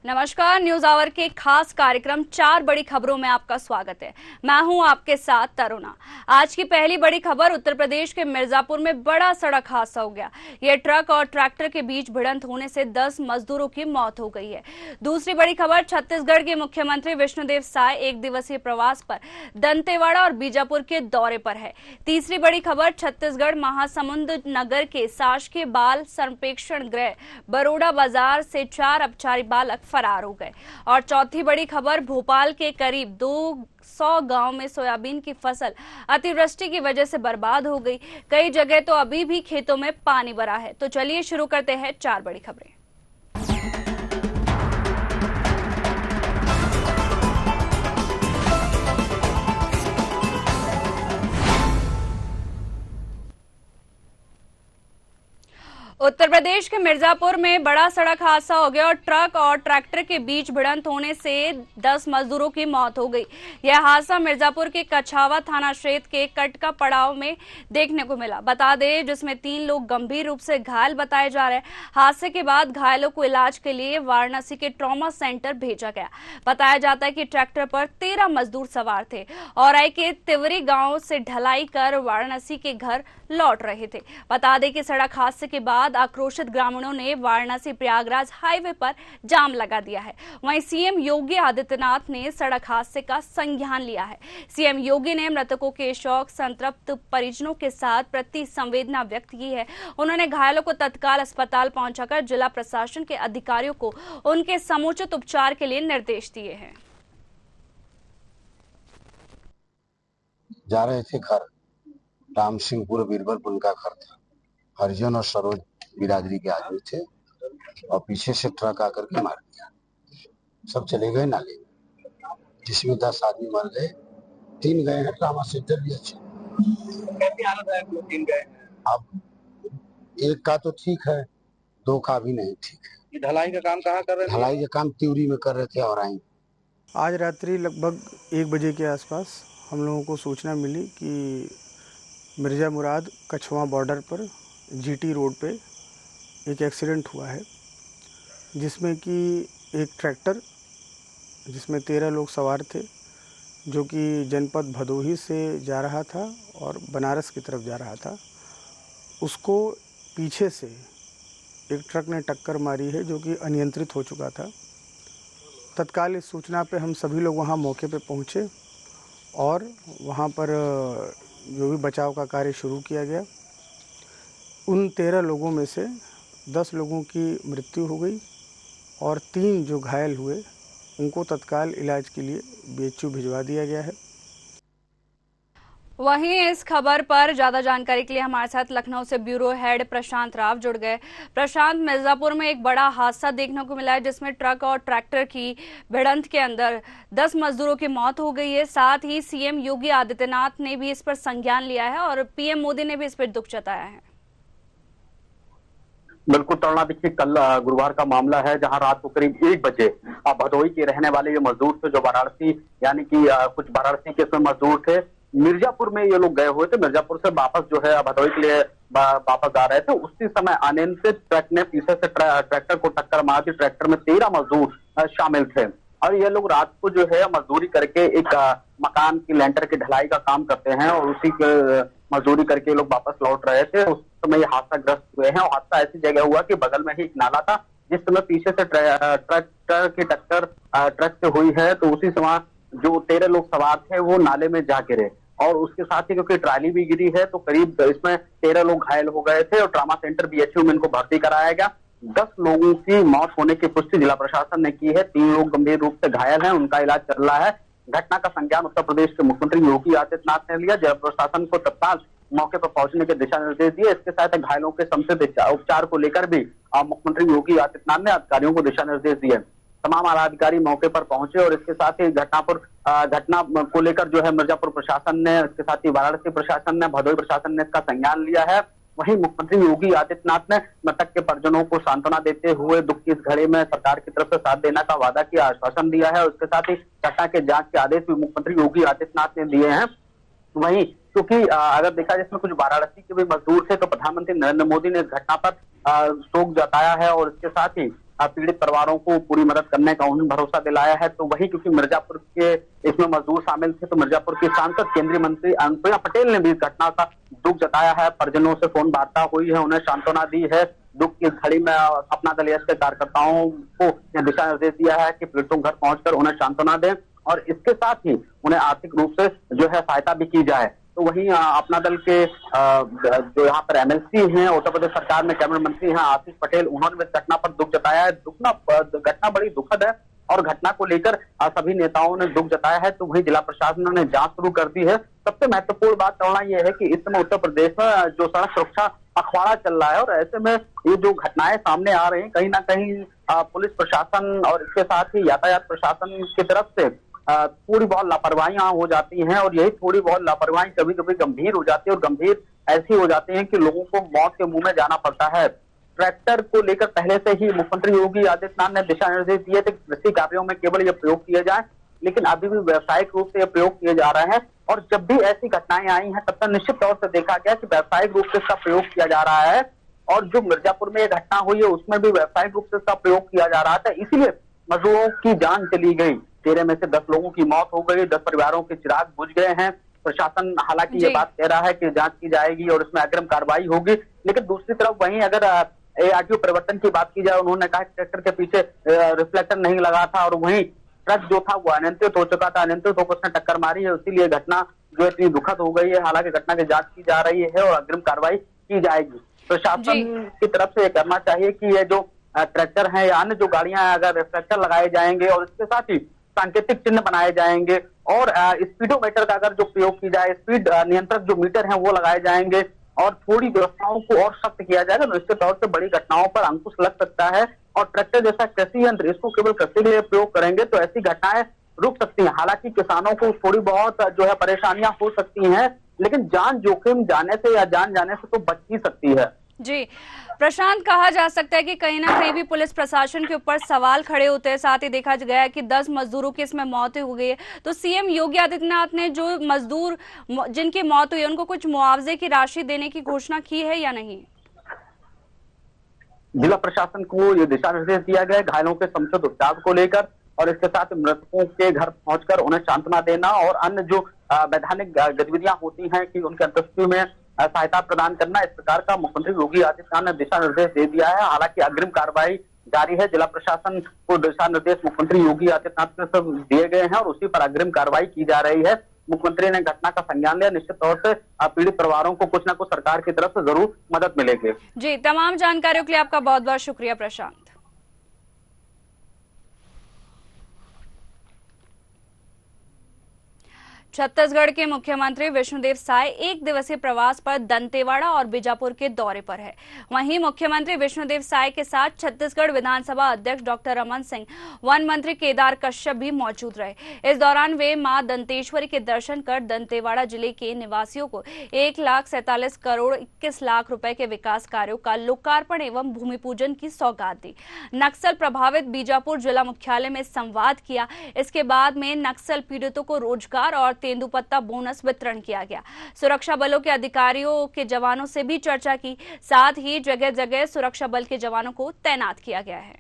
नमस्कार, news our के खास कार्यक्रम 4 बड़ी खबरों में आपका स्वागत है। मैं हूं आपके साथ तरुणा। आज की पहली बड़ी खबर उत्तर प्रदेश के मिर्जापुर में बड़ा सड़क हादसा हो गया। यह ट्रक और ट्रैक्टर के बीच भिड़ंत होने से 10 मजदूरों की मौत हो गई है। दूसरी बड़ी खबर, छत्तीसगढ़ के मुख्यमंत्री विष्णुदेव साय 1 दिवसीय प्रवास पर दंतेवाड़ा और बीजापुर के दौरे पर है। तीसरी बड़ी खबर, छत्तीसगढ़ महासमुंद नगर के शासकीय बाल संप्रेक्षण गृह बरोड़ा बाजार से 4 अपचारी बालक फरार हो गए। और चौथी बड़ी खबर, भोपाल के करीब 200 गांव में सोयाबीन की फसल अतिवृष्टि की वजह से बर्बाद हो गई। कई जगह तो अभी भी खेतों में पानी भरा है। तो चलिए शुरू करते हैं 4 बड़ी खबरें। उत्तर प्रदेश के मिर्जापुर में बड़ा सड़क हादसा हो गया और ट्रक और ट्रैक्टर के बीच भिड़ंत होने से 10 मजदूरों की मौत हो गई। यह हादसा मिर्जापुर के कछावा थाना क्षेत्र के कटका पड़ाव में देखने को मिला। बता दें, जिसमें 3 लोग गंभीर रूप से घायल बताए जा रहे हैं। हादसे के बाद घायलों को इलाज के लिए वाराणसी के ट्रॉमा सेंटर भेजा गया। बताया जाता है कि ट्रैक्टर पर 13 मजदूर सवार थे और आई के तिवरी गाँव से ढलाई कर वाराणसी के घर लौट रहे थे। बता दें कि सड़क हादसे के बाद आक्रोशित ग्रामीणों ने वाराणसी प्रयागराज हाईवे पर जाम लगा दिया है। वहीं सीएम योगी आदित्यनाथ ने सड़क हादसे का संज्ञान लिया है। सीएम योगी ने मृतकों के शोक संतप्त परिजनों के साथ प्रति संवेदना व्यक्त की है। उन्होंने घायलों को तत्काल अस्पताल पहुंचाकर जिला प्रशासन के अधिकारियों को उनके समुचित उपचार के लिए निर्देश दिए हैं। जा रहे थे घर, राम सिंहपुर बीरबल उनका घर था। हरिजन और सरोज बिरादरी के आदमी थे और पीछे से ट्रक आकर के मार दिया। सब चले गए नाले में, जिसमें 10 आदमी मर गए, 3 गए हैं ट्रामा सेंटर भी। अच्छा, कैसी हालत है? 3 गए। अब एक का तो ठीक है, 2 का भी नहीं ठीक है। ये ढलाई का काम कहाँ कर रहे थे? ढलाई का काम तिवरी में कर रहे थे और आई। आज रात्रि लगभग 1 बजे के आसपास हम लोगों को सूचना मिली कि मिर्जा मुराद कछवा बॉर्डर पर जीटी रोड पे एक एक्सीडेंट हुआ है, जिसमें कि एक ट्रैक्टर जिसमें 13 लोग सवार थे, जो कि जनपद भदोही से जा रहा था और बनारस की तरफ जा रहा था, उसको पीछे से एक ट्रक ने टक्कर मारी है, जो कि अनियंत्रित हो चुका था। तत्काल इस सूचना पे हम सभी लोग वहाँ मौके पे पहुँचे और वहाँ पर जो भी बचाव का कार्य शुरू किया गया। उन 13 लोगों में से 10 लोगों की मृत्यु हो गई और 3 जो घायल हुए उनको तत्काल इलाज के लिए बीएचयू भिजवा दिया गया है। वहीं इस खबर पर ज्यादा जानकारी के लिए हमारे साथ लखनऊ से ब्यूरो हेड प्रशांत राव जुड़ गए। प्रशांत, मिर्जापुर में एक बड़ा हादसा देखने को मिला है, जिसमें ट्रक और ट्रैक्टर की भिड़ंत के अंदर 10 मजदूरों की मौत हो गई है। साथ ही सीएम योगी आदित्यनाथ ने भी इस पर संज्ञान लिया है और पीएम मोदी ने भी इस पर दुख जताया है। बिल्कुल तरुणा, देखिए कल गुरुवार का मामला है, जहां रात को करीब 1 बजे भदोही के रहने वाले ये मजदूर थे, जो वाराणसी यानी कि कुछ वाराणसी के मजदूर थे, मिर्जापुर में ये लोग गए हुए थे। मिर्जापुर से वापस जो है भदोही के लिए वापस आ रहे थे। उसी समय अनियंत्रित ट्रक ने पीछे से ट्रैक्टर को टक्कर मार दी। ट्रैक्टर में 13 मजदूर शामिल थे और ये लोग रात को जो है मजदूरी करके एक मकान की लेंटर की ढलाई का काम करते हैं और उसी के मजदूरी करके लोग वापस लौट रहे थे। उस समय ये हादसा ग्रस्त हुए हैं और हादसा ऐसी जगह हुआ कि बगल में ही एक नाला था, जिस समय पीछे से ट्रैक्टर की टक्कर ट्रक से हुई है, तो उसी समय जो 13 लोग सवार थे वो नाले में जा गिरे और उसके साथ ही क्योंकि ट्राली भी गिरी है, तो करीब इसमें 13 लोग घायल हो गए थे और ट्रामा सेंटर बीएचयू में इनको भर्ती कराया गया। 10 लोगों की मौत होने की पुष्टि जिला प्रशासन ने की है। 3 लोग गंभीर रूप से घायल हैं, उनका इलाज चल रहा है। घटना का संज्ञान उत्तर प्रदेश के मुख्यमंत्री योगी आदित्यनाथ ने लिया। जिला प्रशासन को तत्काल मौके पर पहुंचने के दिशा निर्देश दिए। इसके साथ घायलों के समुचित उपचार को लेकर भी मुख्यमंत्री योगी आदित्यनाथ ने अधिकारियों को दिशा निर्देश दिए। तमाम आला अधिकारी मौके पर पहुंचे और इसके साथ ही घटना को लेकर जो है मिर्जापुर प्रशासन ने, इसके साथ ही वाराणसी प्रशासन ने, भदोही प्रशासन ने इसका संज्ञान लिया है। वहीं मुख्यमंत्री योगी आदित्यनाथ ने मृतक के परिजनों को सांत्वना देते हुए दुख की इस घड़ी में सरकार की तरफ से साथ देने का वादा किया, आश्वासन दिया है और इसके साथ ही घटना के जांच के आदेश भी मुख्यमंत्री योगी आदित्यनाथ ने दिए हैं। वहीं क्योंकि अगर देखा जाए इसमें कुछ वाराणसी के भी मजदूर थे, तो प्रधानमंत्री नरेंद्र मोदी ने इस घटना पर शोक जताया है और इसके साथ ही पीड़ित परिवारों को पूरी मदद करने का उन्होंने भरोसा दिलाया है। तो वही क्योंकि मिर्जापुर के इसमें मजदूर शामिल थे, तो मिर्जापुर की सांसद केंद्रीय मंत्री अनुप्रिया पटेल ने भी इस घटना का दुख जताया है। परिजनों से फोन वार्ता हुई है, उन्हें सांत्वना दी है। दुख की घड़ी में अपना दल यश के कार्यकर्ताओं को दिशा निर्देश दिया है कि पीड़ितों घर पहुंचकर उन्हें सांत्वना दें और इसके साथ ही उन्हें आर्थिक रूप से जो है सहायता भी की जाए। तो वहीं अपना दल के जो यहाँ पर एमएलसी हैं, उत्तर प्रदेश सरकार में कैबिनेट मंत्री हैं आशीष पटेल, उन्होंने भी इस घटना पर दुख जताया है। घटना बड़ी दुखद है और घटना को लेकर सभी नेताओं ने दुख जताया है। तो वहीं जिला प्रशासन ने जांच शुरू कर दी है। सबसे महत्वपूर्ण बात कहना यह है कि इस समय उत्तर प्रदेश में जो सड़क सुरक्षा अखवाड़ा चल रहा है और ऐसे में ये जो घटनाएं सामने आ रही हैं, कहीं ना कहीं पुलिस प्रशासन और इसके साथ ही यातायात प्रशासन की तरफ से थोड़ी बहुत लापरवाहियां हो जाती हैं और यही थोड़ी बहुत लापरवाही कभी कभी गंभीर हो जाती है और गंभीर ऐसी हो जाती है कि लोगों को मौत के मुंह में जाना पड़ता है। ट्रैक्टर को लेकर पहले से ही मुख्यमंत्री योगी आदित्यनाथ ने दिशा निर्देश दिए थे कि कृषि कार्यों में केवल ये प्रयोग किए जाए, लेकिन अभी भी व्यावसायिक रूप से ये प्रयोग किए जा रहे हैं। और जब भी ऐसी घटनाएं आई हैं तब तक निश्चित तौर से देखा गया कि व्यावसायिक रूप से इसका प्रयोग किया जा रहा है और जो मिर्जापुर में ये घटना हुई है उसमें भी व्यावसायिक रूप से इसका प्रयोग किया जा रहा था, इसीलिए मजदूरों की जान चली गई। 13 में से 10 लोगों की मौत हो गई, 10 परिवारों के चिराग बुझ गए हैं। प्रशासन हालांकि ये बात कह रहा है कि जांच की जाएगी और इसमें अग्रिम कार्रवाई होगी, लेकिन दूसरी तरफ वहीं अगर ARTO परिवर्तन की बात की जाए, उन्होंने कहा कि ट्रैक्टर के पीछे रिफ्लेक्टर नहीं लगा था और वहीं ट्रक जो था वो अनियंत्रित हो चुका था, अनियंत्रित होकर उसने टक्कर मारी है, इसीलिए घटना जो इतनी दुखद हो गई है। हालांकि घटना की जांच की जा रही है और अग्रिम कार्रवाई की जाएगी। प्रशासन की तरफ से ये करना चाहिए कि ये जो ट्रैक्टर है या अन्य जो गाड़ियां हैं, अगर रिफ्लेक्टर लगाए जाएंगे और इसके साथ ही सांकेतिक चिन्ह बनाए जाएंगे और स्पीडोमीटर का अगर जो प्रयोग की जाए, स्पीड नियंत्रक जो मीटर हैं वो लगाए जाएंगे और थोड़ी व्यवस्थाओं को और सख्त किया जाएगा तो निश्चित तौर से बड़ी घटनाओं पर अंकुश लग सकता है। और ट्रैक्टर जैसा कृषि यंत्र इसको केवल कृषि के लिए प्रयोग करेंगे तो ऐसी घटनाएं रुक सकती हैं। हालांकि किसानों को थोड़ी बहुत जो है परेशानियां हो सकती हैं, लेकिन जान जोखिम जाने से या जान जाने से तो बच ही सकती है। जी प्रशांत, कहा जा सकता है कि कहीं ना कहीं भी पुलिस प्रशासन के ऊपर सवाल खड़े होते हैं। साथ ही देखा गया है कि 10 मजदूरों की इसमें मौत हो गई है। तो सीएम योगी आदित्यनाथ ने जो मजदूर जिनकी मौत हुई है उनको कुछ मुआवजे की राशि देने की घोषणा की है या नहीं? जिला प्रशासन को ये दिशा निर्देश दिया गया है घायलों के समुचित उपचार को लेकर और इसके साथ मृतकों के घर पहुंचकर उन्हें सांत्वना देना और अन्य जो वैधानिक गतिविधियां होती हैं कि उनके अंत्येष्टि में सहायता प्रदान करना, इस प्रकार का मुख्यमंत्री योगी आदित्यनाथ ने दिशा निर्देश दे दिया है। हालांकि अग्रिम कार्रवाई जारी है। जिला प्रशासन को दिशा निर्देश मुख्यमंत्री योगी आदित्यनाथ के सब दिए गए हैं और उसी पर अग्रिम कार्रवाई की जा रही है। मुख्यमंत्री ने घटना का संज्ञान लिया। निश्चित तौर से पीड़ित परिवारों को कुछ न कुछ सरकार की तरफ से जरूर मदद मिलेगी। जी, तमाम जानकारियों के लिए आपका बहुत बहुत शुक्रिया प्रशांत। छत्तीसगढ़ के मुख्यमंत्री विष्णुदेव साय एक दिवसीय प्रवास पर दंतेवाड़ा और बीजापुर के दौरे पर है। वहीं मुख्यमंत्री विष्णुदेव साय के साथ छत्तीसगढ़ विधानसभा अध्यक्ष डॉक्टर रमन सिंह, वन मंत्री केदार कश्यप भी मौजूद रहे। इस दौरान वे मां दंतेश्वरी के दर्शन कर दंतेवाड़ा जिले के निवासियों को 1,47 करोड़ 21 लाख रुपए के विकास कार्यों का लोकार्पण एवं भूमि पूजन की सौगात दी। नक्सल प्रभावित बीजापुर जिला मुख्यालय में संवाद किया। इसके बाद में नक्सल पीड़ितों को रोजगार और तेंदुपत्ता बोनस वितरण किया गया। सुरक्षा बलों के अधिकारियों के जवानों से भी चर्चा की। साथ ही जगह जगह सुरक्षा बल के जवानों को तैनात किया गया है।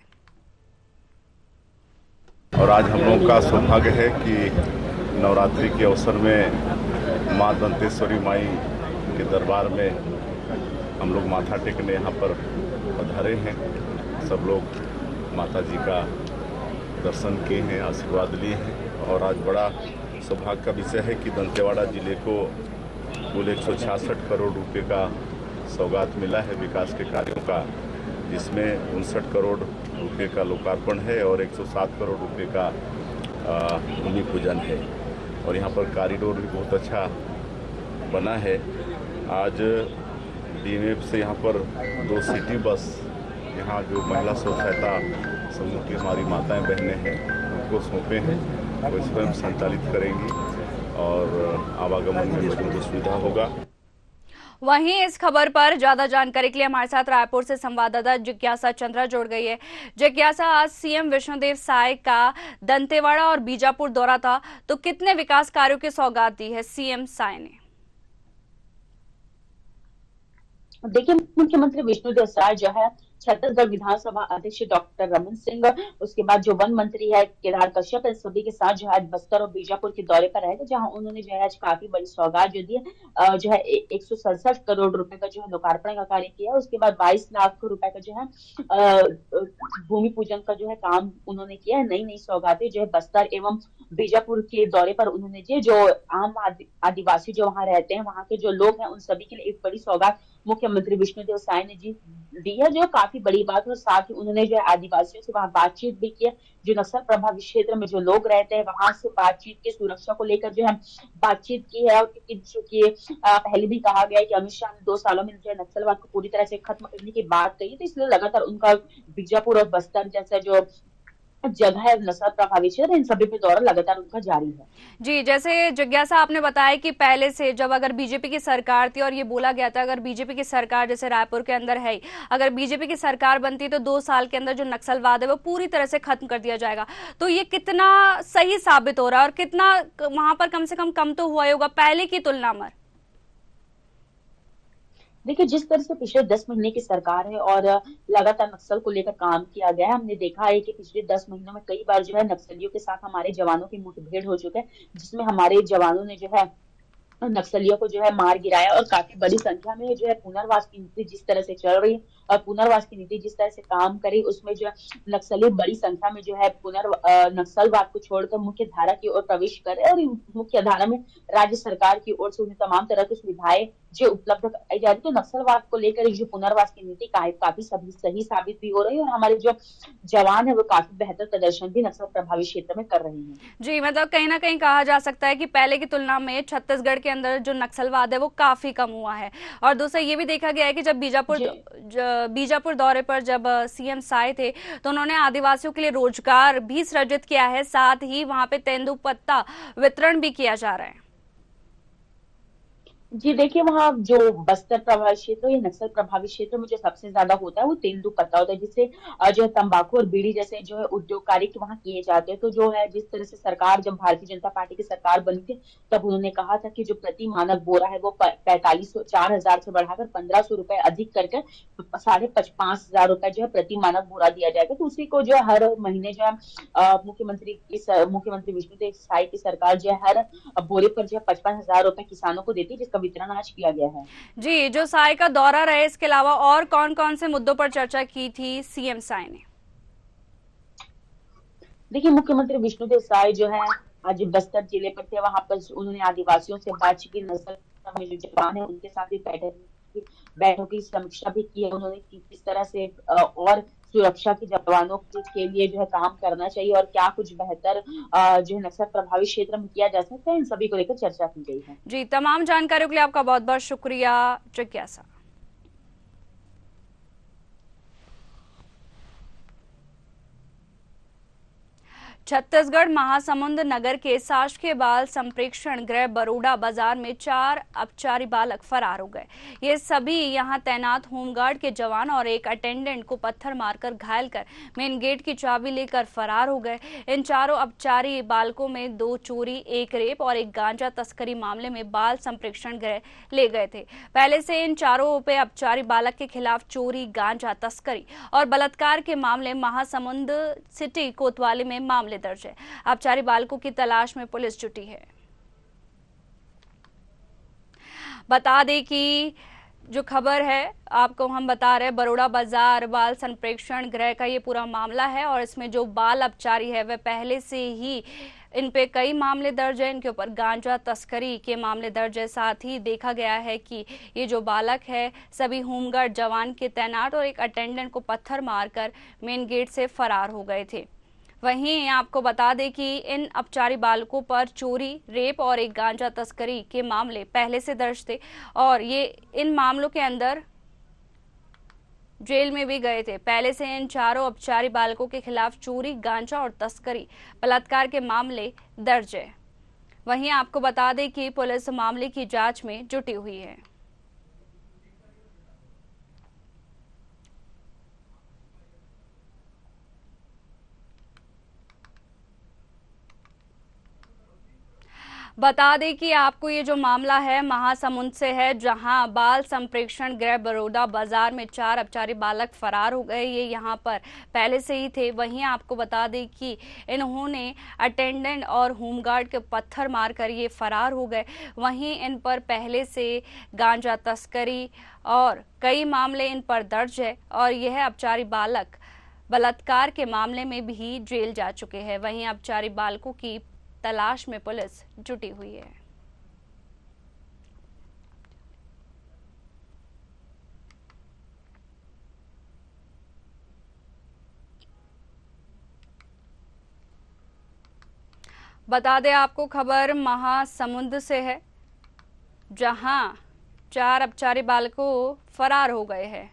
और आज हम लोगों का सौभाग्य है कि नवरात्रि के अवसर में मां दंतेश्वरी माई के दरबार में हम लोग माथा टेकने यहाँ पर पधारे हैं। सब लोग माता जी का दर्शन किए हैं, आशीर्वाद लिए हैं और आज बड़ा सौभाग्य का विषय है कि दंतेवाड़ा जिले को कुल 166 करोड़ रुपए का सौगात मिला है विकास के कार्यों का, जिसमें 59 करोड़ रुपए का लोकार्पण है और 107 करोड़ रुपए का भूमि पूजन है। और यहाँ पर कॉरिडोर भी बहुत अच्छा बना है। आज DMF से यहाँ पर 2 सिटी बस यहाँ जो महिला स्व सहायता समूह की हमारी माताएं बहनें हैं उनको सौंपे हैं। वो स्वयं संचालित करेंगी और आवागमन में बहुत सुविधा होगा। वहीं इस खबर पर ज्यादा जानकारी के लिए हमारे साथ रायपुर से संवाददाता जिज्ञासा चंद्रा जुड़ गई है। जिज्ञासा, आज सीएम विष्णुदेव साय का दंतेवाड़ा और बीजापुर दौरा था, तो कितने विकास कार्यों की सौगात दी है सीएम साय ने? देखिए, मुख्यमंत्री विष्णुदेव साय जो है छत्तीसगढ़ विधानसभा अध्यक्ष डॉक्टर रमन सिंह, उसके बाद जो वन मंत्री है केदार कश्यप, इन सभी के साथ जो है आज बस्तर और बीजापुर के दौरे पर रहेगा, जहां उन्होंने जो है आज काफी बड़ी सौगात जो दी है, जो है 167 करोड़ रुपए का जो है लोकार्पण का कार्य किया। उसके बाद 22 लाख रुपए का जो है भूमि पूजन का जो है काम उन्होंने किया है। नई नई सौगातें जो है बस्तर एवं बीजापुर के दौरे पर उन्होंने दी, जो आम आदिवासी जो वहां रहते हैं, वहां के जो लोग हैं, उन सभी के लिए एक बड़ी सौगात मुख्यमंत्री विष्णुदेव साय ने जी दी है, जो काफी बड़ी बात है। और साथ ही उन्होंने जो है आदिवासियों से वहां बातचीत भी की, जो नक्सल प्रभावित क्षेत्र में जो लोग रहते हैं वहां से बातचीत की, सुरक्षा को लेकर जो है बातचीत की है। और चूंकि पहले भी कहा गया है कि अमित शाह ने 2 सालों में जो है नक्सलवाद को पूरी तरह से खत्म करने की बात कही, तो इसलिए लगातार उनका बीजापुर और बस्तर जैसा जो जगह है नक्सल प्रभावित क्षेत्र, इन सभी पे दौरा लगातार उनका जारी है। जी, जैसे जिज्ञासा आपने बताया कि पहले से जब अगर बीजेपी की सरकार थी और ये बोला गया था अगर बीजेपी की सरकार जैसे रायपुर के अंदर है, अगर बीजेपी की सरकार बनती तो 2 साल के अंदर जो नक्सलवाद है वो पूरी तरह से खत्म कर दिया जाएगा, तो ये कितना सही साबित हो रहा है और कितना वहां पर कम से कम तो हुआ ही होगा पहले की तुलना में? देखिए, जिस तरह से पिछले 10 महीने की सरकार है और लगातार नक्सल को लेकर काम किया गया है, हमने देखा है कि पिछले 10 महीनों में कई बार जो है नक्सलियों के साथ हमारे जवानों की मुठभेड़ हो चुका है, जिसमें हमारे जवानों ने जो है नक्सलियों को जो है मार गिराया। और काफी बड़ी संख्या में जो है पुनर्वास की नीति जिस तरह से चल रही है और पुनर्वास की नीति जिस तरह से काम करी, उसमें जो है नक्सली बड़ी संख्या में जो है नक्सलवाद को छोड़कर मुख्य धारा की ओर प्रवेश कर रहे हैं। और मुख्य धारा में राज्य सरकार की ओर से उन्हें तमाम तरह की सुविधाएं जो उपलब्ध कराई जा रही है, तो नक्सलवाद को लेकर जो पुनर्वास की नीति काफी सही साबित भी हो रही है। और हमारे जो जवान है वो काफी बेहतर प्रदर्शन भी नक्सल प्रभावित क्षेत्र में कर रहे हैं। जी, मतलब कहीं ना कहीं कहा जा सकता है कि पहले की तुलना में छत्तीसगढ़ के अंदर जो नक्सलवाद है वो काफी कम हुआ है। और दूसरा ये भी देखा गया है कि जब बीजापुर दौरे पर जब सीएम साय थे तो उन्होंने आदिवासियों के लिए रोजगार भी सृजित किया है, साथ ही वहां पे तेंदुपत्ता वितरण भी किया जा रहा है। जी देखिए, वहाँ जो बस्तर प्रभावित क्षेत्र या नक्सल प्रभावित क्षेत्र में जो सबसे ज्यादा होता है वो तेंदुपत्ता होता है, जिससे जो है तंबाकू और बीड़ी जैसे जो है उद्योग कार्य वहाँ किए जाते हैं। तो जो है जिस तरह से सरकार, जब भारतीय जनता पार्टी की सरकार बनी थी, तब उन्होंने कहा था कि जो प्रति मानक बोरा है वो 4,000 से बढ़ाकर 1,500 रुपए अधिक करके 5,500 रुपए जो है प्रति मानक बोरा दिया जाएगा। तो उसी को जो है हर महीने जो है मुख्यमंत्री विष्णुदेव साय की सरकार जो है हर बोरे पर जो है 55,000 रुपए किसानों को देती है, जिसका वितरण आज किया गया है। जी, जो साय का दौरा रहे, इसके अलावा और कौन कौन से मुद्दों पर चर्चा की थी सीएम साय ने? देखिए, मुख्यमंत्री विष्णुदेव साय जो है आज बस्तर जिले पर थे, वहां पर उन्होंने आदिवासियों से बातचीत की, नस्ल में जो जवान है उनके साथ भी बैठक की समीक्षा भी की है उन्होंने कि किस तरह से और सुरक्षा के जवानों के लिए जो है काम करना चाहिए और क्या कुछ बेहतर जो है नक्सल प्रभावित क्षेत्र में किया जा सकता है, इन सभी को लेकर चर्चा की गई है। जी, तमाम जानकारियों के लिए आपका बहुत बहुत शुक्रिया जिज्ञासा। छत्तीसगढ़ महासमुंद नगर के शासकीय बाल संप्रेक्षण गृह बरोड़ा बाजार में 4 अपचारी बालक फरार हो गए। ये सभी यहां तैनात होमगार्ड के जवान और एक अटेंडेंट को पत्थर मारकर घायल कर मेन गेट की चाबी लेकर फरार हो गए। इन चारों अपचारी बालकों में 2 चोरी, 1 रेप और 1 गांजा तस्करी मामले में बाल संप्रेक्षण गृह ले गए थे। पहले से इन चारों पे अपचारी बालक के खिलाफ चोरी, गांजा तस्करी और बलात्कार के मामले महासमुंद सिटी कोतवाली में मामले दर्ज है। अपचारी बालकों की तलाश में पुलिस जुटी है। बता दें कि जो खबर है आपको हम बता रहे हैं, बरोड़ा बाजार बाल संप्रेक्षण गृह का ये पूरा मामला है और इसमें जो बाल अपचारी है वह पहले से ही इन पे कई मामले दर्ज है, इनके ऊपर गांजा तस्करी के मामले दर्ज है। साथ ही देखा गया है कि ये जो बालक है सभी होमगार्ड जवान के तैनात और एक अटेंडेंट को पत्थर मारकर मेन गेट से फरार हो गए थे। वहीं आपको बता दें कि इन अपचारी बालकों पर चोरी, रेप और 1 गांजा तस्करी के मामले पहले से दर्ज थे और ये इन मामलों के अंदर जेल में भी गए थे। पहले से इन चारों अपचारी बालकों के खिलाफ चोरी, गांजा और तस्करी, बलात्कार के मामले दर्ज है। वहीं आपको बता दें कि पुलिस मामले की जांच में जुटी हुई है। बता दें कि आपको ये जो मामला है महासमुंद से है, जहां बाल संप्रेक्षण गृह बड़ौदा बाजार में 4 अपचारी बालक फरार हो गए। ये यहां पर पहले से ही थे। वहीं आपको बता दें कि इन्होंने अटेंडेंट और होमगार्ड के पत्थर मारकर ये फरार हो गए। वहीं इन पर पहले से गांजा तस्करी और कई मामले इन पर दर्ज है और यह अपचारी बालक बलात्कार के मामले में भी जेल जा चुके हैं। वहीं अपचारी बालकों की तलाश में पुलिस जुटी हुई है। बता दें आपको खबर महासमुंद से है, जहां 4 अपचारी बालकों फरार हो गए हैं।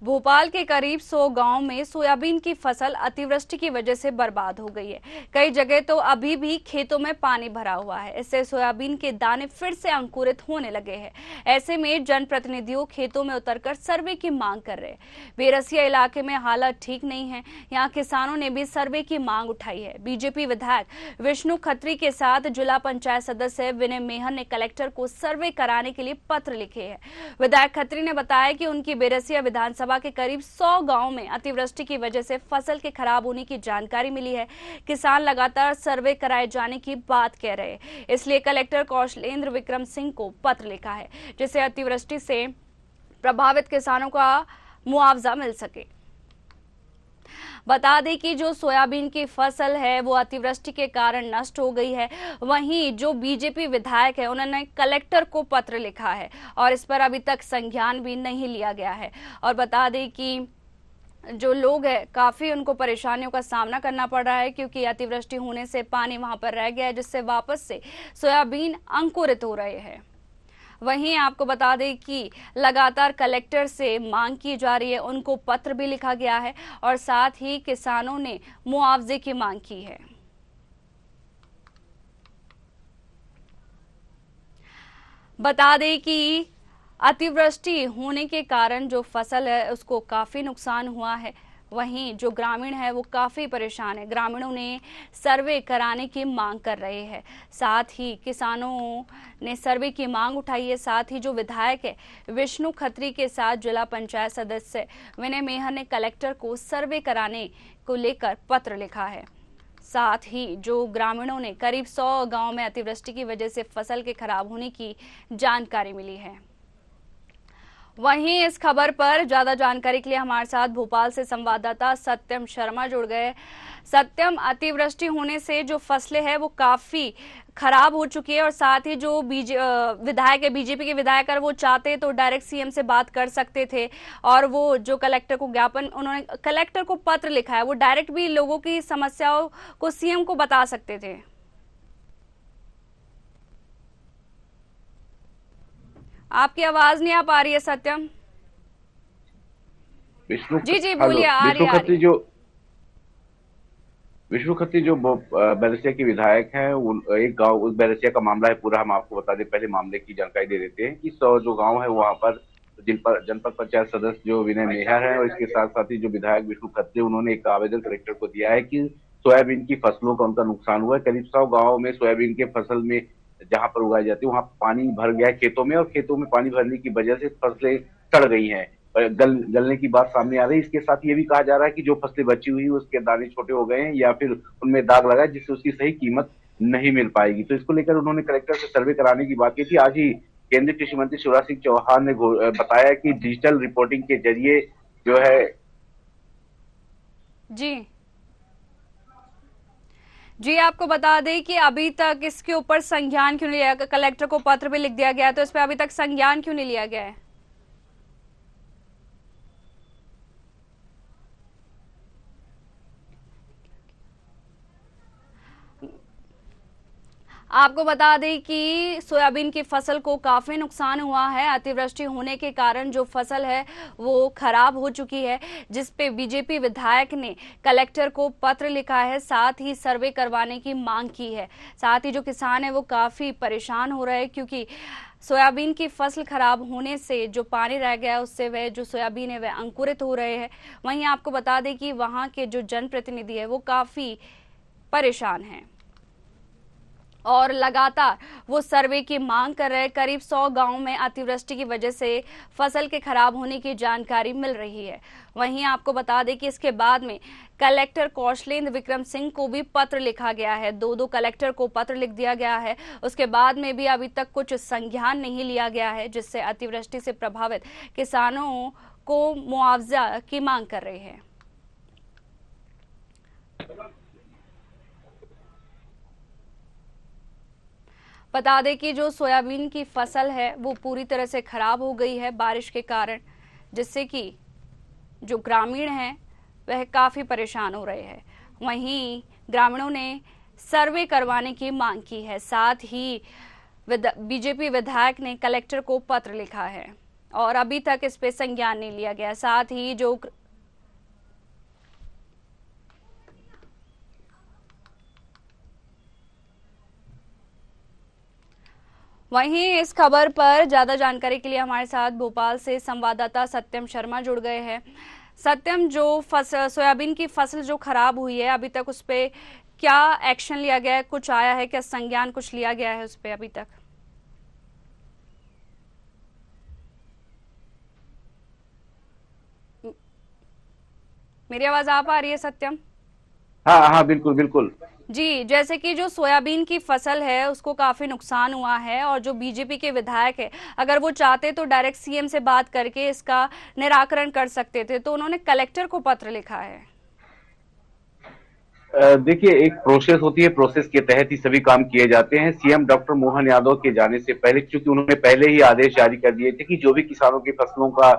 भोपाल के करीब 100 गांव में सोयाबीन की फसल अतिवृष्टि की वजह से बर्बाद हो गई है। कई जगह तो अभी भी खेतों में पानी भरा हुआ है। इससे सोयाबीन के दाने फिर से अंकुरित होने लगे हैं। ऐसे में जनप्रतिनिधियों खेतों में उतरकर सर्वे की मांग कर रहे हैं। बेरसिया इलाके में हालत ठीक नहीं है। यहाँ किसानों ने भी सर्वे की मांग उठाई है। बीजेपी विधायक विष्णु खत्री के साथ जिला पंचायत सदस्य विनय मेहर ने कलेक्टर को सर्वे कराने के लिए पत्र लिखे हैं। विधायक खत्री ने बताया कि उनकी बेरसिया विधानसभा के करीब 100 गांव में अतिवृष्टि की वजह से फसल के खराब होने की जानकारी मिली है। किसान लगातार सर्वे कराए जाने की बात कह रहे हैं, इसलिए कलेक्टर कौशलेंद्र विक्रम सिंह को पत्र लिखा है, जिससे अतिवृष्टि से प्रभावित किसानों का मुआवजा मिल सके। बता दें कि जो सोयाबीन की फसल है वो अतिवृष्टि के कारण नष्ट हो गई है। वहीं जो बीजेपी विधायक है उन्होंने कलेक्टर को पत्र लिखा है और इस पर अभी तक संज्ञान भी नहीं लिया गया है। और बता दें कि जो लोग हैं काफी उनको परेशानियों का सामना करना पड़ रहा है, क्योंकि अतिवृष्टि होने से पानी वहां पर रह गया है, जिससे वापस से सोयाबीन अंकुरित हो रहे हैं। वहीं आपको बता दें कि लगातार कलेक्टर से मांग की जा रही है, उनको पत्र भी लिखा गया है और साथ ही किसानों ने मुआवजे की मांग की है। बता दें कि अतिवृष्टि होने के कारण जो फसल है उसको काफी नुकसान हुआ है। वहीं जो ग्रामीण है वो काफी परेशान है। ग्रामीणों ने सर्वे कराने की मांग कर रहे हैं। साथ ही किसानों ने सर्वे की मांग उठाई है। साथ ही जो विधायक है विष्णु खत्री के साथ जिला पंचायत सदस्य विनय मेहर ने कलेक्टर को सर्वे कराने को लेकर पत्र लिखा है। साथ ही जो ग्रामीणों ने करीब 100 गांव में अतिवृष्टि की वजह से फसल के खराब होने की जानकारी मिली है। वहीं इस खबर पर ज्यादा जानकारी के लिए हमारे साथ भोपाल से संवाददाता सत्यम शर्मा जुड़ गए। सत्यम, अतिवृष्टि होने से जो फसलें हैं वो काफी खराब हो चुकी है और साथ ही जो विधायक है, बीजेपी के विधायक, अगर वो चाहते तो डायरेक्ट सीएम से बात कर सकते थे और वो जो कलेक्टर को ज्ञापन, उन्होंने कलेक्टर को पत्र लिखा है, वो डायरेक्ट भी लोगों की समस्याओं को सीएम को बता सकते थे। आपकी आवाज नहीं आ पा रही है सत्यम। जी बोलिए, आ रही है। विष्णु खत्री जो बैरसिया के विधायक हैं, एक गांव, उस बैरसिया का मामला है पूरा, हम आपको बता दें, पहले मामले की जानकारी दे देते हैं कि 100 जो गांव है वहां पर जिन पर जनपद पंचायत सदस्य जो विनय मेहर है और इसके साथ साथ ही जो विधायक विष्णु खत्री, उन्होंने एक आवेदन कलेक्टर को दिया है कि सोयाबीन की फसलों का उनका नुकसान हुआ है। करीब 100 गाँव में सोयाबीन के फसल में जहां पर उगाई जाती है वहां पानी भर गया है खेतों में, और खेतों में पानी भरने की वजह से फसलें सड़ गई हैं, गलने की बात सामने आ रही है। इसके साथ ये भी कहा जा रहा है कि जो फसलें बची हुई उसके दाने छोटे हो गए हैं या फिर उनमें दाग लगा है, जिससे उसकी सही कीमत नहीं मिल पाएगी। तो इसको लेकर उन्होंने कलेक्टर से सर्वे कराने की बात की थी। आज ही केंद्रीय कृषि मंत्री शिवराज सिंह चौहान ने बताया कि डिजिटल रिपोर्टिंग के जरिए जो है जी आपको बता दें कि अभी तक इसके ऊपर संज्ञान क्यों नहीं लिया गया? कलेक्टर को पत्र भी लिख दिया गया है, तो इस पर अभी तक संज्ञान क्यों नहीं लिया गया है? आपको बता दें कि सोयाबीन की फसल को काफी नुकसान हुआ है। अतिवृष्टि होने के कारण जो फसल है वो खराब हो चुकी है, जिस पे बीजेपी विधायक ने कलेक्टर को पत्र लिखा है, साथ ही सर्वे करवाने की मांग की है। साथ ही जो किसान है वो काफी परेशान हो रहे हैं, क्योंकि सोयाबीन की फसल खराब होने से जो पानी रह गया है उससे वह जो सोयाबीन है वह अंकुरित हो रहे हैं। वहीं आपको बता दें कि वहां के जो जनप्रतिनिधि है वो काफी परेशान हैं और लगातार वो सर्वे की मांग कर रहे हैं। करीब 100 गांवों में अतिवृष्टि की वजह से फसल के खराब होने की जानकारी मिल रही है। वहीं आपको बता दें कि इसके बाद में कलेक्टर कौशलेंद्र विक्रम सिंह को भी पत्र लिखा गया है। दो कलेक्टर को पत्र लिख दिया गया है। उसके बाद में भी अभी तक कुछ संज्ञान नहीं लिया गया है, जिससे अतिवृष्टि से प्रभावित किसानों को मुआवजा की मांग कर रहे हैं। बता दें कि जो सोयाबीन की फसल है वो पूरी तरह से खराब हो गई है बारिश के कारण, जिससे कि जो ग्रामीण हैं वह काफ़ी परेशान हो रहे हैं। वहीं ग्रामीणों ने सर्वे करवाने की मांग की है। साथ ही बीजेपी विधायक ने कलेक्टर को पत्र लिखा है और अभी तक इस पे संज्ञान नहीं लिया गया। साथ ही जो वहीं इस खबर पर ज्यादा जानकारी के लिए हमारे साथ भोपाल से संवाददाता सत्यम शर्मा जुड़ गए हैं। सत्यम, जो सोयाबीन की फसल जो खराब हुई है, अभी तक उस पे क्या एक्शन लिया गया है? कुछ आया है क्या? संज्ञान कुछ लिया गया है उस पे अभी तक? मेरी आवाज आ पा रही है सत्यम? हाँ हाँ, बिल्कुल बिल्कुल जी, जैसे कि जो सोयाबीन की फसल है उसको काफी नुकसान हुआ है और जो बीजेपी के विधायक है, अगर वो चाहते तो डायरेक्ट सीएम से बात करके इसका निराकरण कर सकते थे, तो उन्होंने कलेक्टर को पत्र लिखा है। देखिए, एक प्रोसेस होती है, प्रोसेस के तहत ही सभी काम किए जाते हैं। सीएम डॉक्टर मोहन यादव के जाने से पहले, क्योंकि उन्होंने पहले ही आदेश जारी कर दिए थे कि जो भी किसानों की फसलों का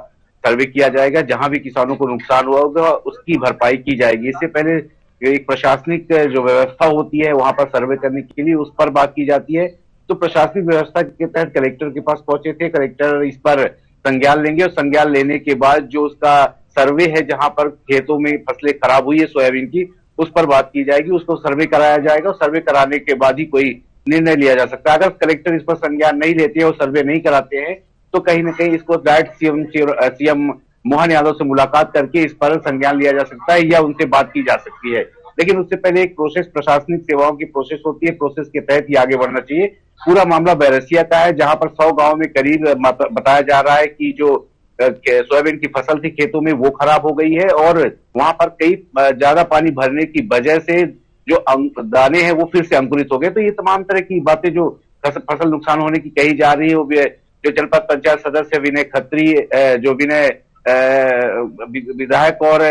सर्वे किया जाएगा, जहां भी किसानों को नुकसान हुआ होगा उसकी भरपाई की जाएगी। इससे पहले एक प्रशासनिक जो व्यवस्था होती है वहां पर सर्वे करने के लिए, उस पर बात की जाती है। तो प्रशासनिक व्यवस्था के तहत कलेक्टर के पास पहुंचे थे। कलेक्टर इस पर संज्ञान लेंगे और संज्ञान लेने के बाद जो उसका सर्वे है, जहां पर खेतों में फसलें खराब हुई है सोयाबीन की, उस पर बात की जाएगी। उसको सर्वे कराया जाएगा और सर्वे कराने के बाद ही कोई निर्णय लिया जा सकता है। अगर कलेक्टर इस पर संज्ञान नहीं लेते हैं और सर्वे नहीं कराते हैं तो कहीं ना कहीं इसको डायरेक्ट सीएम मोहन यादव से मुलाकात करके इस पर संज्ञान लिया जा सकता है या उनसे बात की जा सकती है। लेकिन उससे पहले एक प्रोसेस, प्रशासनिक सेवाओं की प्रोसेस होती है, प्रोसेस के तहत ही आगे बढ़ना चाहिए। पूरा मामला बैरसिया का है, जहां पर 100 गांव में करीब बताया जा रहा है कि जो सोयाबीन की फसल थी खेतों में वो खराब हो गई है और वहां पर कई ज्यादा पानी भरने की वजह से जो दाने हैं वो फिर से अंकुरित हो गए। तो ये तमाम तरह की बातें जो फसल नुकसान होने की कही जा रही है, वो जो जनपद पंचायत सदस्य विनय खत्री, जो विनय विधायक और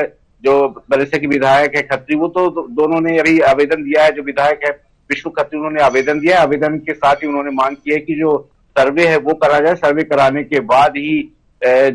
जो बरसे के विधायक है खत्री, वो तो दोनों ने अभी आवेदन दिया है। जो विधायक है विष्णु खत्री, उन्होंने आवेदन दिया है। आवेदन के साथ ही उन्होंने मांग की है कि जो सर्वे है वो करा जाए। सर्वे कराने के बाद ही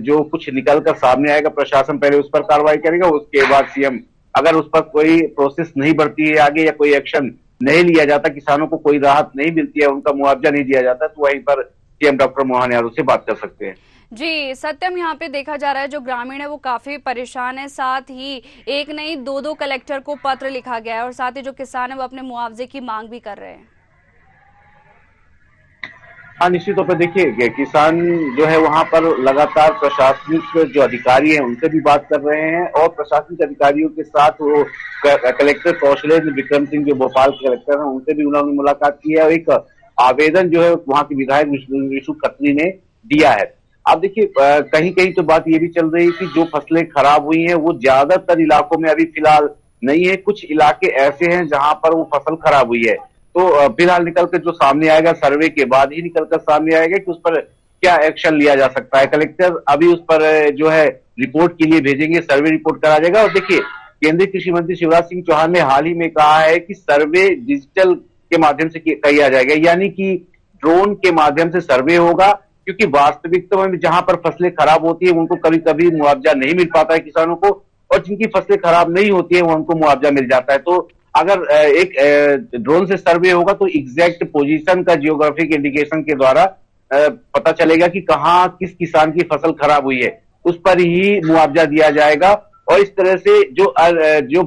जो कुछ निकल कर सामने आएगा, प्रशासन पहले उस पर कार्रवाई करेगा, उसके बाद सीएम, अगर उस पर कोई प्रोसेस नहीं बढ़ती है आगे या कोई एक्शन नहीं लिया जाता, किसानों को कोई राहत नहीं मिलती है, उनका मुआवजा नहीं दिया जाता, तो वहीं पर सीएम डॉक्टर मोहन यादव से बात कर सकते हैं। जी सत्यम, यहाँ पे देखा जा रहा है जो ग्रामीण है वो काफी परेशान है। साथ ही एक नहीं दो कलेक्टर को पत्र लिखा गया है और साथ ही जो किसान है वो अपने मुआवजे की मांग भी कर रहे हैं। हाँ, निश्चित तौर पर देखिए, किसान जो है वहां पर लगातार प्रशासनिक जो अधिकारी हैं उनसे भी बात कर रहे हैं और प्रशासनिक अधिकारियों के साथ वो कलेक्टर कौशलेंद्र विक्रम सिंह जो भोपाल के कलेक्टर हैं उनसे भी उन्होंने मुलाकात की है और एक आवेदन जो है वहां के विधायक विष्णु खत्री ने दिया है। अब देखिए, कहीं कहीं तो बात ये भी चल रही है कि जो फसलें खराब हुई हैं वो ज्यादातर इलाकों में अभी फिलहाल नहीं है। कुछ इलाके ऐसे हैं जहां पर वो फसल खराब हुई है। तो फिलहाल निकलकर जो सामने आएगा, सर्वे के बाद ही निकलकर सामने आएगा कि उस पर क्या एक्शन लिया जा सकता है। कलेक्टर अभी उस पर जो है रिपोर्ट के लिए भेजेंगे, सर्वे रिपोर्ट करा जाएगा। और देखिए, केंद्रीय कृषि मंत्री शिवराज सिंह चौहान ने हाल ही में कहा है कि सर्वे डिजिटल के माध्यम से किया जाएगा, यानी कि ड्रोन के माध्यम से सर्वे होगा, क्योंकि वास्तविकता में जहां पर फसलें खराब होती है उनको कभी कभी मुआवजा नहीं मिल पाता है किसानों को, और जिनकी फसलें खराब नहीं होती है उनको मुआवजा मिल जाता है। तो अगर एक ड्रोन से सर्वे होगा तो एग्जैक्ट पोजीशन का जियोग्राफिक इंडिकेशन के द्वारा पता चलेगा कि कहाँ किस किसान की फसल खराब हुई है, उस पर ही मुआवजा दिया जाएगा। और इस तरह से जो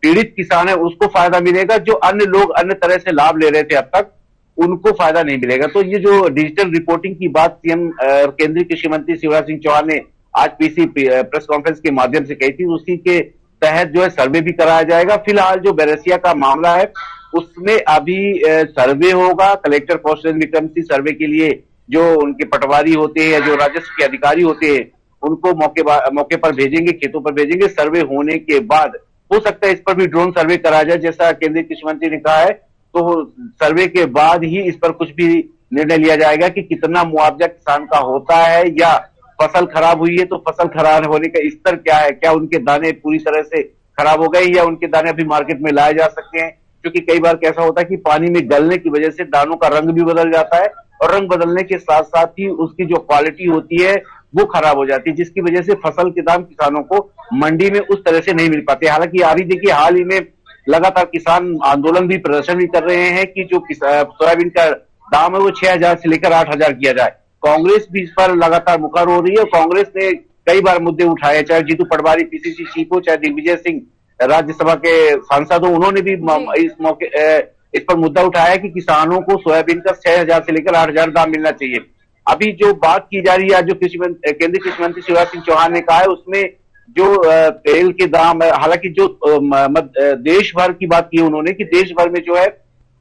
पीड़ित किसान है उसको फायदा मिलेगा, जो अन्य लोग अन्य तरह से लाभ ले रहे थे अब तक उनको फायदा नहीं मिलेगा। तो ये जो डिजिटल रिपोर्टिंग की बात सीएम केंद्रीय कृषि मंत्री शिवराज सिंह चौहान ने आज पीसी प्रेस कॉन्फ्रेंस के माध्यम से कही थी, उसी के तहत जो है सर्वे भी कराया जाएगा। फिलहाल जो बैरसिया का मामला है उसमें अभी सर्वे होगा। कलेक्टर कौशल विक्रम सिंह सर्वे के लिए जो उनके पटवारी होते हैं या जो राजस्व के अधिकारी होते हैं उनको मौके पर भेजेंगे, खेतों पर भेजेंगे। सर्वे होने के बाद हो सकता है इस पर भी ड्रोन सर्वे कराया जाए, जैसा केंद्रीय कृषि मंत्री ने कहा है। तो सर्वे के बाद ही इस पर कुछ भी निर्णय लिया जाएगा कि कितना मुआवजा किसान का होता है, या फसल खराब हुई है तो फसल खराब होने का स्तर क्या है, क्या उनके दाने पूरी तरह से खराब हो गए या उनके दाने अभी मार्केट में लाए जा सकते हैं। क्योंकि कई बार कैसा होता है कि पानी में गलने की वजह से दानों का रंग भी बदल जाता है, और रंग बदलने के साथ साथ ही उसकी जो क्वालिटी होती है वो खराब हो जाती है, जिसकी वजह से फसल के दाम किसानों को मंडी में उस तरह से नहीं मिल पाते। हालांकि अभी देखिए हाल ही में लगातार किसान आंदोलन भी, प्रदर्शन भी कर रहे हैं कि जो सोयाबीन का दाम है वो 6,000 से लेकर 8,000 किया जाए। कांग्रेस भी इस पर लगातार मुखर हो रही है। कांग्रेस ने कई बार मुद्दे उठाए, चाहे जीतू पटवारी पीसीसी चीफ हो, चाहे दिग्विजय सिंह राज्यसभा के सांसद हो, उन्होंने भी इस मौके इस पर मुद्दा उठाया कि किसानों को सोयाबीन का 6,000 से लेकर 8,000 दाम मिलना चाहिए। अभी जो बात की जा रही है, जो केंद्रीय कृषि मंत्री शिवराज सिंह चौहान ने कहा है उसमें जो तेल के दाम, हालांकि जो देश भर की बात की उन्होंने कि देश भर में जो है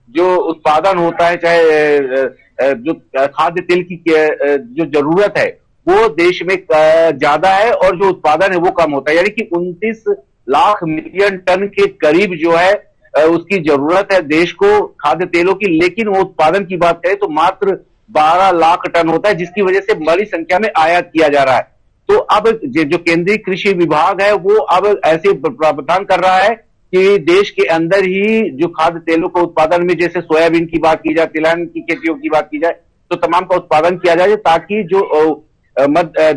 जो उत्पादन होता है, चाहे जो खाद्य तेल की जो जरूरत है वो देश में ज्यादा है और जो उत्पादन है वो कम होता है। यानी कि 29 लाख मिलियन टन के करीब जो है उसकी जरूरत है देश को खाद्य तेलों की, लेकिन वो उत्पादन की बात करें तो मात्र 12 लाख टन होता है, जिसकी वजह से बड़ी संख्या में आयात किया जा रहा है। तो अब जो केंद्रीय कृषि विभाग है वो अब ऐसे प्रावधान कर रहा है कि देश के अंदर ही जो खाद्य तेलों का उत्पादन में, जैसे सोयाबीन की बात की जाए, तिलहन की खेतियों की बात की जाए, तो तमाम का उत्पादन किया जाए ताकि जो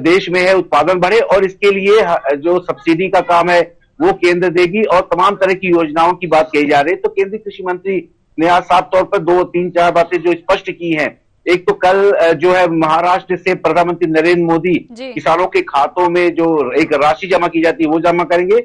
देश में है उत्पादन बढ़े। और इसके लिए जो सब्सिडी का काम है वो केंद्र देगी और तमाम तरह की योजनाओं की बात कही जा रही है। तो केंद्रीय कृषि मंत्री ने आज साफ तौर पर 2-3-4 बातें जो स्पष्ट की हैं। एक तो कल जो है महाराष्ट्र से प्रधानमंत्री नरेंद्र मोदी किसानों के खातों में जो एक राशि जमा की जाती है वो जमा करेंगे,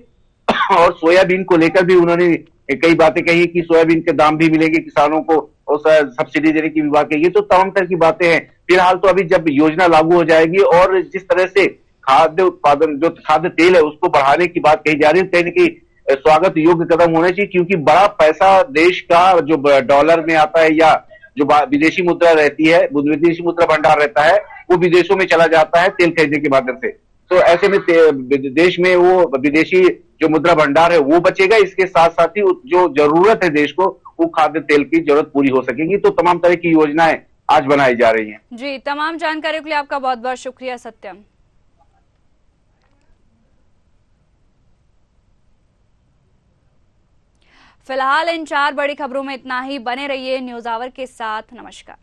और सोयाबीन को लेकर भी उन्होंने कई बातें कही कि सोयाबीन के दाम भी मिलेंगे किसानों को और सब्सिडी देने की भी बात कही। तो तमाम तरह की बातें हैं। फिलहाल तो अभी जब योजना लागू हो जाएगी और जिस तरह से खाद्य उत्पादन, जो खाद्य तेल है उसको बढ़ाने की बात कही जा रही है, कहीं न कहीं स्वागत योग्य कदम होने चाहिए, क्योंकि बड़ा पैसा देश का जो डॉलर में आता है या जो विदेशी मुद्रा रहती है, विदेशी मुद्रा भंडार रहता है, वो विदेशों में चला जाता है तेल खरीदने के माध्यम से। तो ऐसे में देश में वो विदेशी जो मुद्रा भंडार है वो बचेगा। इसके साथ साथ ही जो जरूरत है देश को, वो खाद्य तेल की जरूरत पूरी हो सकेगी। तो तमाम तरह की योजनाएं आज बनाई जा रही हैं। जी, तमाम जानकारी के लिए आपका बहुत बहुत शुक्रिया सत्यम। फिलहाल इन 4 बड़ी खबरों में इतना ही। बने रहिए न्यूज़ आवर के साथ। नमस्कार।